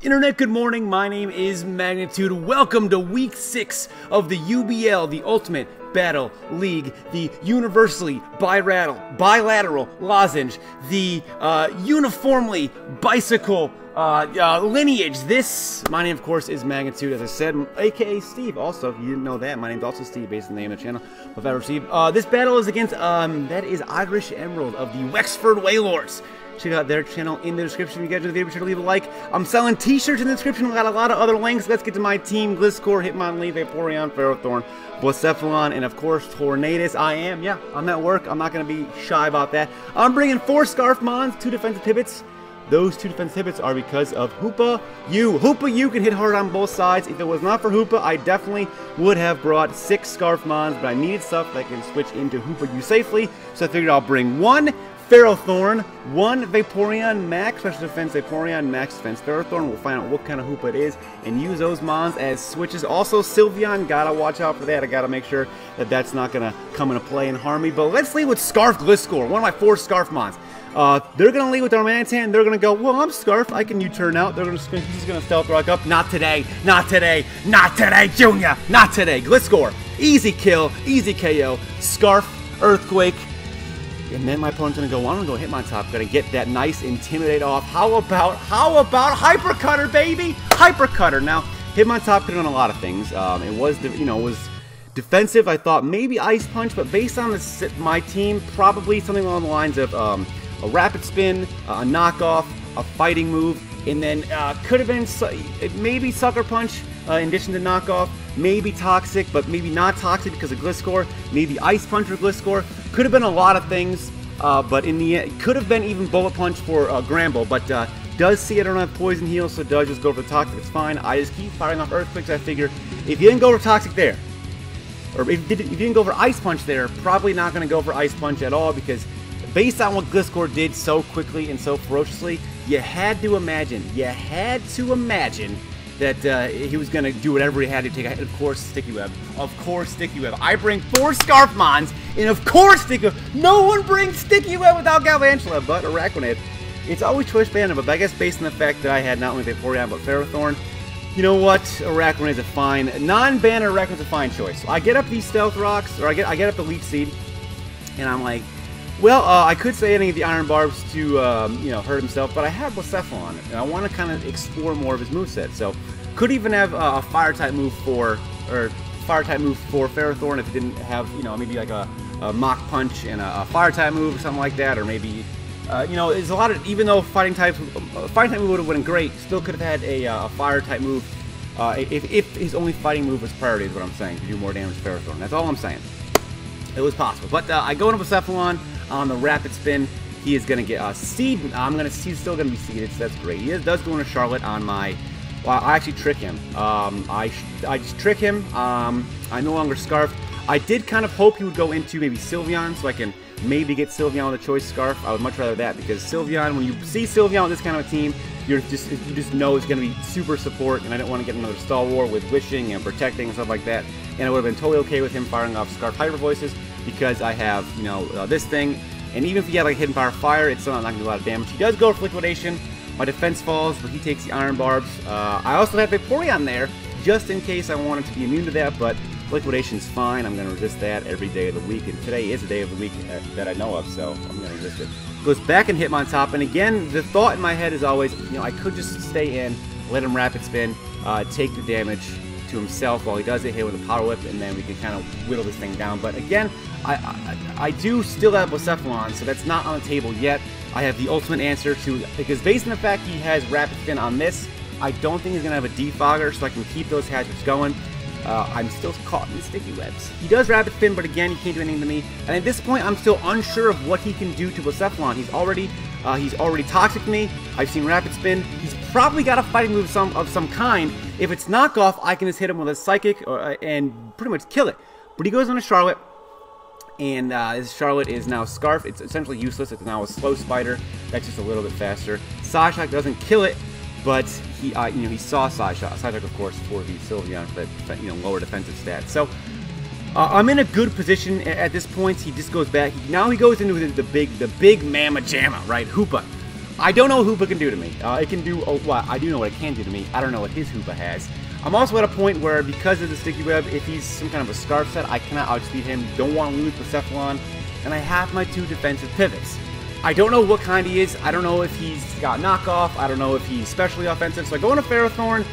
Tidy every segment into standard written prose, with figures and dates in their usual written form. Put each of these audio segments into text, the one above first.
Internet, good morning. My name is Magnitude. Welcome to week 6 of the UBL, the Ultimate Battle League, the universally bilateral lozenge, the uniformly bicycle lineage. My name, of course, is Magnitude, as I said, aka Steve. Also, if you didn't know that, my name's also Steve, based on the name of the channel. Steve. This battle is against, that is IrishEmerald of the Wexford Wailords. Check out their channel in the description. If you guys enjoyed the video, be sure to leave a like. I'm selling t-shirts in the description. We got a lot of other links. Let's get to my team. Gliscor, Hitmonlee, Vaporeon, Ferrothorn, Blacephalon, and of course, Tornadus. I'm at work. I'm not going to be shy about that. I'm bringing 4 Scarf Mons, 2 defensive pivots. Those 2 defensive pivots are because of Hoopa-U. Hoopa-U can hit hard on both sides. If it was not for Hoopa, I definitely would have brought 6 Scarf Mons, but I needed stuff that can switch into Hoopa-U safely, so I figured I'll bring 1 Ferrothorn, 1 Vaporeon Max Special Defense, Vaporeon Max Defense Ferrothorn. We'll find out what kind of Hoopa it is and use those Mons as switches. Also, Sylveon, gotta watch out for that. I gotta make sure that that's not gonna come into play and harm me. But let's lead with Scarf Gliscor, one of my 4 Scarf Mons. They're gonna lead with their Mantan. They're gonna go, well, I'm Scarf. I can U-turn out. He's gonna Stealth Rock up. Not today. Not today. Not today, Junior. Not today. Gliscor, easy kill, easy KO. Scarf, Earthquake. And then my opponent's gonna go, well, I'm gonna go Hitmontop, gonna get that nice Intimidate off. How about Hyper Cutter, baby? Hyper Cutter. Now, Hitmontop could have done a lot of things. It was defensive. I thought maybe Ice Punch, but based on my team, probably something along the lines of a Rapid Spin, a Knockoff, a Fighting Move, and then could have been maybe Sucker Punch in addition to Knockoff, maybe Toxic, but maybe not Toxic because of Gliscor, maybe Ice Punch for Gliscor. Could have been a lot of things, but in the end, could have been even Bullet Punch for Gramble, but does see I don't have Poison Heal, so does just go for the Toxic. It's fine. I just keep firing off Earthquakes. I figure if you didn't go for Toxic there, or if you didn't go for Ice Punch there, probably not going to go for Ice Punch at all, because based on what Gliscor did so quickly and so ferociously, you had to imagine that he was going to do whatever he had to take. Of course, Sticky Web. Of course, Sticky Web. I bring 4 Scarf Mons, and of course, Sticky Web. No one brings Sticky Web without Galvantula, but Araquanid. It's always Twitch Banner, but I guess based on the fact that I had not only Vaporeon, but Ferrothorn, you know what? Araquanid's a fine, non-banner Araquanid's a fine choice. So I get up these Stealth Rocks, or I get up the Leech Seed, and I'm like, well, I could say any of the Iron Barbs to, hurt himself, but I have Blacephalon, and I want to kind of explore more of his moveset. So, could even have a Fire-type move for Ferrothorn if it didn't have, maybe like a Mach Punch and a Fire-type move or something like that, or maybe, there's a lot of, even though Fighting-type move would have been great, still could have had a Fire-type move if his only Fighting move was priority, is what I'm saying, to do more damage to Ferrothorn. That's all I'm saying. It was possible, but I go into Blacephalon on the Rapid Spin. He is going to get a Seed. He's still going to be seeded, so that's great. He does go into Charlotte on my. Well, I actually trick him. I just trick him. I no longer Scarf. I did kind of hope he would go into maybe Sylveon, so I can maybe get Sylveon with a choice Scarf. I would much rather that, because Sylveon, when you see Sylveon with this kind of a team, you just know it's going to be super support, and I don't want to get another Stall War with Wishing and Protecting and stuff like that. And I would have been totally okay with him firing off Scarf Hyper Voices, because I have, this thing, and even if he had like Hidden Power Fire, it's still not going to do a lot of damage. He does go for Liquidation. My defense falls, but he takes the Iron Barbs. I also have Vaporeon there, just in case I wanted to be immune to that, but Liquidation's fine. I'm going to resist that every day of the week, and today is a day of the week that I know of, so I'm going to resist it. Goes back and Hitmontop, and again, the thought in my head is always, I could just stay in, let him Rapid Spin, take the damage to himself while he does it, hit with a Power Whip, and then we can kind of whittle this thing down. But again, I do still have Blacephalon, so that's not on the table yet. I have the ultimate answer to, because based on the fact he has Rapid Spin on this, I don't think he's going to have a Defogger, so I can keep those hazards going. I'm still caught in the Sticky Webs. He does Rapid Spin, but again, he can't do anything to me. And at this point, I'm still unsure of what he can do to Blacephalon. He's already Toxic to me. I've seen Rapid Spin. He's probably got a Fighting move of some kind. If it's Knockoff, I can just hit him with a Psychic and pretty much kill it. But he goes on to Charlotte. And this Charlotte is now Scarf. It's essentially useless. It's now a Slow Spider. That's just a little bit faster. Psyshock doesn't kill it, but he saw Psyshock. Psyshock, of course, for the Sylveon for that, lower defensive stats. So I'm in a good position at this point. He just goes back. Now he goes into the big Mamma Jamma, right? Hoopa. I don't know what Hoopa can do to me. It can do, well, I do know what it can do to me. I don't know what his Hoopa has. I'm also at a point where, because of the sticky web, if he's some kind of a scarf set, I cannot outspeed him. Don't want to lose Persephone, and I have my 2 defensive pivots. I don't know what kind he is. I don't know if he's got knockoff. I don't know if he's specially offensive. So I go into Ferrothorn.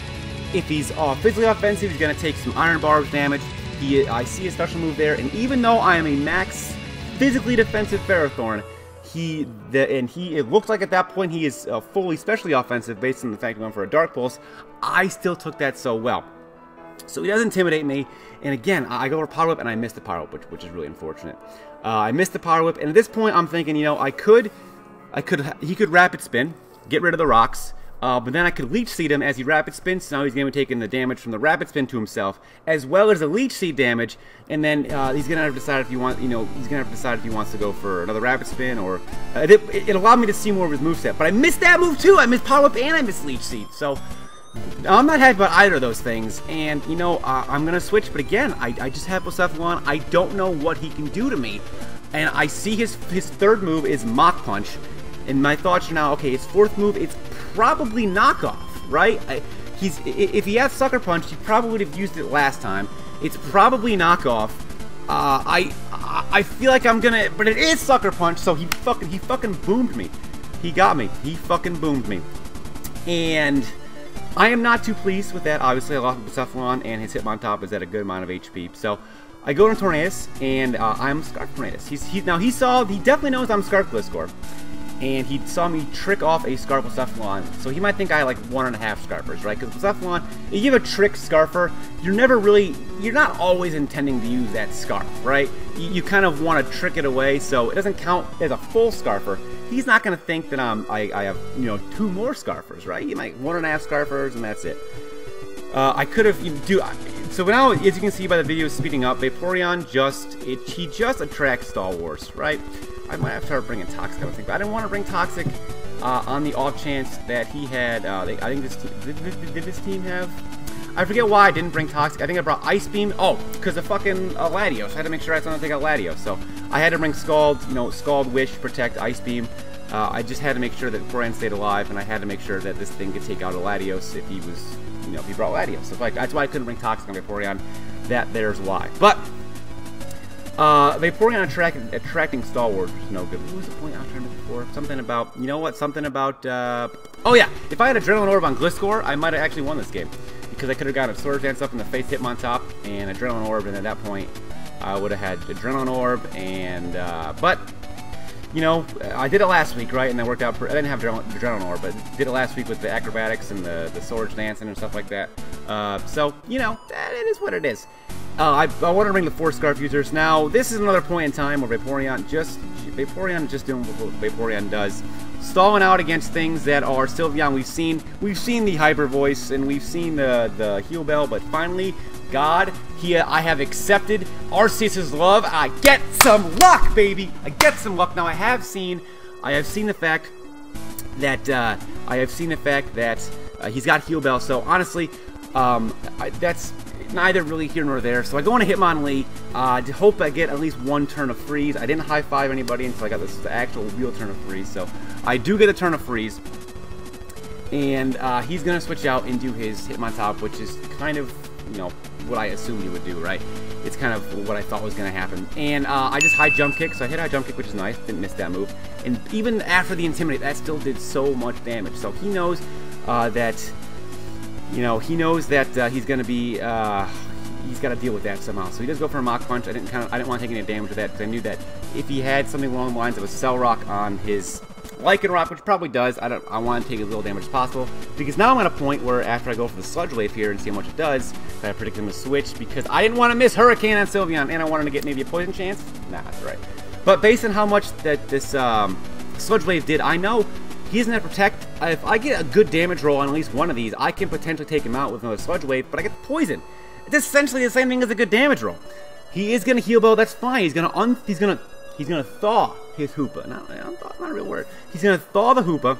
If he's physically offensive, he's going to take some Iron Barbs damage. I see a special move there, and even though I am a max physically defensive Ferrothorn, it looks like at that point he is fully specially offensive based on the fact he went for a Dark Pulse. I still took that so well. So he does intimidate me, and again, I go for Power Whip, and I miss the Power Whip, which is really unfortunate. I missed the Power Whip, and at this point, I'm thinking, you know, he could Rapid Spin, get rid of the rocks, but then I could Leech Seed him as he Rapid Spins, so now he's going to be taking the damage from the Rapid Spin to himself, as well as the Leech Seed damage, and then he's going to have to decide if he wants, if he wants to go for another Rapid Spin, or it allowed me to see more of his moveset, but I missed that move too. I missed Power Whip and I missed Leech Seed, so I'm not happy about either of those things, and, you know, I'm going to switch, but again, I just have Persephone. I don't know what he can do to me, and I see his 3rd move is Mach Punch, and my thoughts are now, okay, his 4th move, it's probably knockoff, right? If he had Sucker Punch, he probably would have used it last time. It's probably knockoff. I feel like I'm gonna, but it is Sucker Punch, so he fucking boomed me. He got me. He fucking boomed me, and I am not too pleased with that. Obviously, I lost Persephone, and his Hitmontop is at a good amount of HP. So I go to Tornadus, and I'm Scarf Tornadus. He definitely knows I'm Scarf Gliscor, and he saw me trick off a Scarf Persephone. So he might think I have like 1.5 Scarfers, right? Because Persephone, if you have a trick Scarfer, you're not always intending to use that Scarf, right? You kind of want to trick it away, so it doesn't count as a full Scarfer. He's not going to think that I have, you know, 2 more Scarfers, right? You might 1.5 Scarfers, and that's it. I could have, so now, as you can see by the video speeding up, Vaporeon he just attracts Star Wars, right? I might have to start bringing Toxic, I think, but I didn't want to bring Toxic on the off chance that he had, I think this team, did this team have? I forget why I didn't bring Toxic. I think I brought Ice Beam. Oh, because of fucking Latios. I had to make sure I had something to take out Latios. So I had to bring Scald, you know, Scald, Wish, Protect, Ice Beam. I just had to make sure that Vaporeon stayed alive, and I had to make sure that this thing could take out a Latios if he was, you know, if he brought Latios. So like, that's why I couldn't bring Toxic on Vaporeon. There's why. But Vaporeon attracting Star Wars was no good. What was the point I was trying to make before? Something about, you know what? Something about, oh yeah, if I had Adrenaline Orb on Gliscor, I might have actually won this game. Because I could have gotten a Swords Dance up in the face, Hitmontop, and Adrenaline Orb, and at that point, I would have had Adrenaline Orb, and, but, you know, I did it last week, right, and that worked out, I didn't have Adrenaline Orb, but did it last week with the Acrobatics and the Swords Dancing and stuff like that, so, you know, it is what it is. I want to bring the 4 Scarf users. Now, this is another point in time where Vaporeon just doing what Vaporeon does. Stalling out against things that are Sylveon. We've seen the Hyper Voice, and we've seen the Heal Bell, but finally, God, I have accepted Arceus' love. I get some luck, baby. I get some luck. Now I have seen the fact that he's got Heal Bell. So honestly, that's neither really here nor there. So I go into Hitmonlee to hope I get at least 1 turn of freeze. I didn't high-five anybody until I got the actual real turn of freeze. So I do get a turn of freeze. And he's going to switch out and do his Hitmontop, which is kind of, you know, what I assumed he would do, right? It's kind of what I thought was going to happen. And I just high jump kick, so I hit high jump kick, which is nice. Didn't miss that move. And even after the Intimidate, that still did so much damage. So he knows that... You know, he knows that he's going to be, he's got to deal with that somehow. So he does go for a Mach Punch. I didn't want to take any damage with that because I knew that if he had something along the lines of a Cell Rock on his Lycanroc, which probably does, I want to take as little damage as possible. Because now I'm at a point where after I go for the Sludge Wave here and see how much it does, I predict him to switch because I didn't want to miss Hurricane on Sylveon and I wanted to get maybe a Poison chance. Nah, that's right. But based on how much that this Sludge Wave did, I know he doesn't have Protect. If I get a good damage roll on at least one of these, I can potentially take him out with another Sludge Wave, but I get Poison. It's essentially the same thing as a good damage roll. He is gonna Heal Bell, that's fine. He's gonna thaw his Hoopa. Not a real word. He's gonna thaw the Hoopa,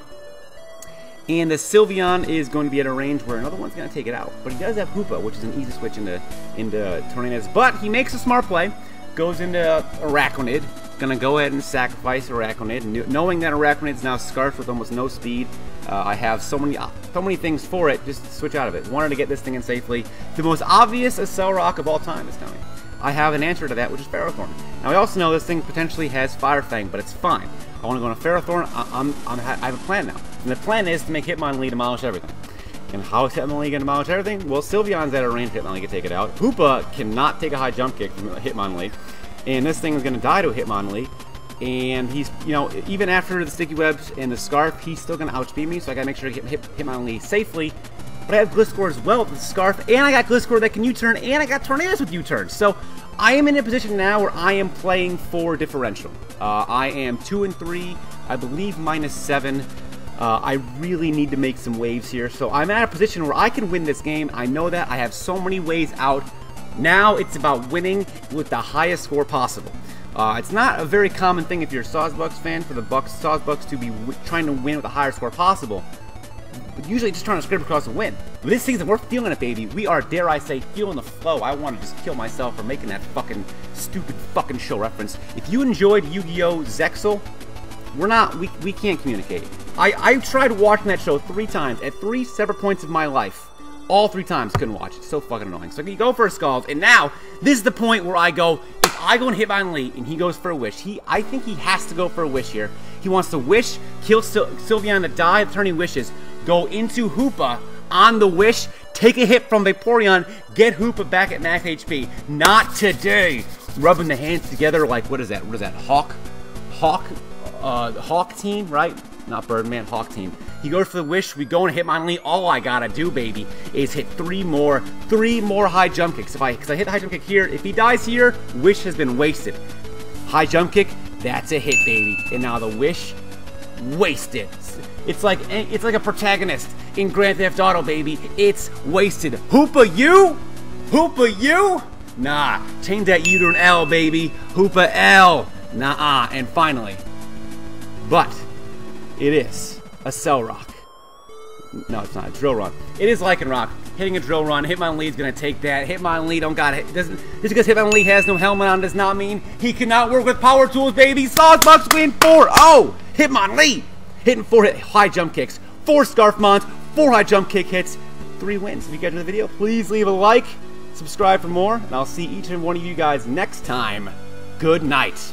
and the Sylveon is going to be at a range where another one's gonna take it out. But he does have Hoopa, which is an easy switch into Tornadus. But he makes a smart play, goes into Araquanid, gonna go ahead and sacrifice Araquanid, knowing that Araquanid is now scarfed with almost no speed. I have so many things for it, just switch out of it. Wanted to get this thing in safely. The most obvious Accelerock of all time is coming. I have an answer to that, which is Ferrothorn. Now I also know this thing potentially has Fire Fang, but it's fine. I want to go on a Ferrothorn. I have a plan now. And the plan is to make Hitmonlee demolish everything. And how is Hitmonlee going to demolish everything? Well, Sylveon's at a range Hitmonlee can take it out. Hoopa cannot take a high jump kick from Hitmonlee. And this thing is going to die to a Hitmonlee. And he's, you know, even after the sticky webs and the scarf, he's still going to outspeed me. So I got to make sure to hit Hitmonlee safely. But I have Gliscor as well with the scarf. And I got Gliscor that can U-turn. And I got Tornadus with U-turns. So I am in a position now where I am playing for differential. I am 2-3, I believe -7. I really need to make some waves here. So I'm at a position where I can win this game. I know that. I have so many ways out. Now it's about winning with the highest score possible. It's not a very common thing if you're a Sawsbucks fan for the Sawsbucks to be trying to win with the higher score possible. But usually just trying to scrape across a win. But this season, we're feeling it, baby. We are, dare I say, feeling the flow. I want to just kill myself for making that fucking stupid fucking show reference. If you enjoyed Yu-Gi-Oh! Zexal, we can't communicate. I tried watching that show 3 times at 3 separate points of my life. All 3 times couldn't watch. It's so fucking annoying. So you go for a Scald, and now this is the point where I go, if I go and hit Hitmonlee and he goes for a wish, I think he has to go for a wish here. He wants to wish, kill Sylveon to die, the turn he wishes, go into Hoopa on the wish, take a hit from Vaporeon, get Hoopa back at max HP. Not today. Rubbing the hands together like, what is that? What is that? Hawk team, right? Not Birdman, Hawk team. He goes for the wish, we go and hit Hitmonlee. All I gotta do, baby, is hit 3 more high jump kicks. Because I hit the high jump kick here, if he dies here, wish has been wasted. High jump kick, that's a hit, baby. And now the wish, wasted. It's like a protagonist in Grand Theft Auto, baby. It's wasted. Hoopa you? Hoopa you? Nah, change that U to an L, baby. Hoopa L. Nah-uh. And finally, but it is a Accelerock. No, it's not. A Drill Run. It is Lycanroc. Hitting a Drill Run. Hitmonlee is going to take that. Hitmonlee don't got it. Just because Hitmonlee has no helmet on does not mean he cannot work with power tools, baby. Sawsbucks win 4-0. Hitmonlee hitting 4 high jump kicks, 4 Scarf Mons, 4 high jump kick hits, 3 wins. If you guys enjoyed the video, please leave a like, subscribe for more, and I'll see each and one of you guys next time. Good night.